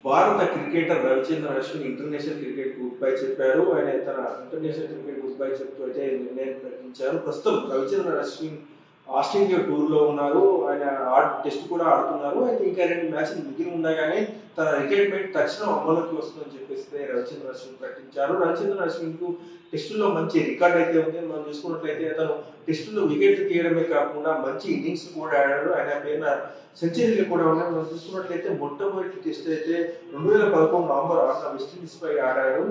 భారత cricketer Ravichandran Ashwin international cricket good bye చెప్పారు. ఆయన తన ఇంటర్నేషనల్ క్రికెట్ గుడ్ బై చెప్తూ అయితే నిర్ణయం ప్రకటించారు. ప్రస్తుతం రవిచంద్రన్ అశ్విన్ ఆస్ట్రేలియా టూర్ లో ఉన్నారు. ఆయన టెస్ట్ కూడా ఆడుతున్నారు. అయితే ఇంకా 2 మ్యాచ్లు మిగిలి ఉండగానే తన రిటైర్మెంట్ తక్షణం అమలుకి వస్తుందని చెప్పేసి రవిచంద్రన్ అశ్విన్ ప్రకటించారు. రవిచంద్రన్ అశ్విన్ కు టెస్టుల్లో మంచి రికార్డ్ అయితే ఉంది. మనం చూసుకున్నట్లయితే అతను టెస్టులో వికెట్లు తీయడమే కాకుండా మంచి ఇన్నింగ్స్ కూడా ఆడాడు. ఆయన పైన సెంచరీలు కూడా ఉన్నాయి. మనం చూసుకున్నట్లయితే మొట్టమొదటి టెస్ట్ అయితే 2011 నవంబర్ 6న వెస్టిండీస్ పై ఆడాడు.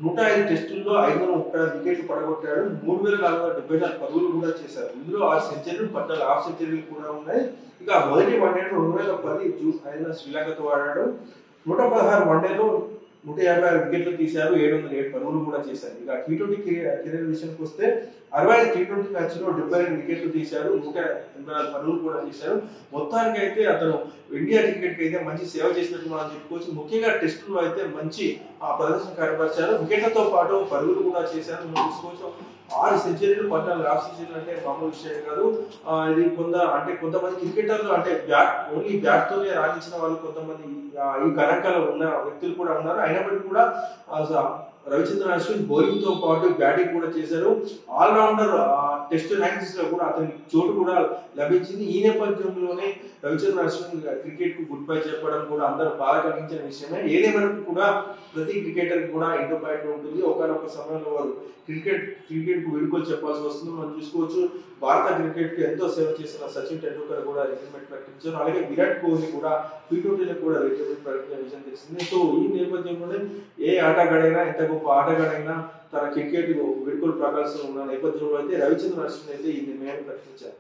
105 టెస్టుల్లో 530 వికెట్లు పడగొట్టాడు. 3474 పరుగులు కూడా చేశారు. ఇందులో 6 సెంచరీలు 14 హాఫ్ సెంచరీలు కూడా ఉన్నాయి. ఇక మొదటి వన్డేలో 2010 జూన్ 5న శ్రీలంకతో ఆడాడు. 116 వన్డేలో 156 వికెట్లు తీశారు. 707 పరుగులు కూడా చేశారు. ఇక టీ20 కెరీర్ విషయానికి వస్తే 65 టీ20 మ్యాచ్లో 72 వికెట్లు తీశారు. 184 పరుగులు కూడా చేశారు. మొత్తానికి అయితే అతను ఇండియా క్రికెట్ కి అయితే మంచి సేవ చేసినట్టు మనం చెప్పుకోవచ్చు. ముఖ్యంగా టెస్టులో అయితే మంచి ప్రదర్శన కనబరిచారు. వికెట్లతో పాటు పరుగులు కూడా చేశారు. మనం చూసుకోవచ్చు 6 సెంచరీలు 14 హాఫ్ సెంచరీలు అంటే మామూలు విషయం కాదు. ఇది కొంతమంది క్రికెటర్లు అంటే ఓన్లీ బ్యాట్ తోనే రాణించిన వాళ్ళు కొంతమంది ఈ గణాంకాలు ఉన్న వ్యక్తులు కూడా ఉన్నారు. అయినప్పటికీ కూడా రవిచంద్రన్ అశ్విన్ బౌలింగ్ తో పాటు బ్యాటింగ్ కూడా చేశారు. ఆల్రౌండర్ టెస్ట్ ర్యాంకింగ్స్ లో కూడా అతనికి చోటు కూడా లభించింది. ఈ నేపథ్యంలోనే రవిచంద్రన్ అశ్విన్ క్రికెట్ కు గుడ్ బై చెప్పడం కూడా అందరూ బాధ కలిగించిన విషయమే. ఏదేమైనా కూడా ప్రతి క్రికెటర్ కూడా ఇంటో పాయింట్ ఉంటుంది. ఒకనొక సమయంలో వారు క్రికెట్ కు వీడ్కోలు చెప్పాల్సి వస్తుంది. మనం చూసుకోవచ్చు భారత క్రికెట్ కు ఎంతో సేవ చేసిన సచిన్ టెండూల్కర్ కూడా రిటైర్మెంట్ ప్రకటించారు. అలాగే విరాట్ కోహ్లీ కూడా టీ20లో కూడా రిటైర్మెంట్ ప్రకటించిన విషయం తెలిసింది. సో ఈ నేపథ్యంలోనే ఏ ఆటగాడైనా ఎంత గొప్ప ఆటగాడైనా తన క్రికెట్ వీడ్కోలు ప్రకాశం ఉన్న నేపథ్యంలో అయితే రవిచంద్రన్ అశ్విన్ అయితే ఈ నిర్ణయాన్ని ప్రకటించారు.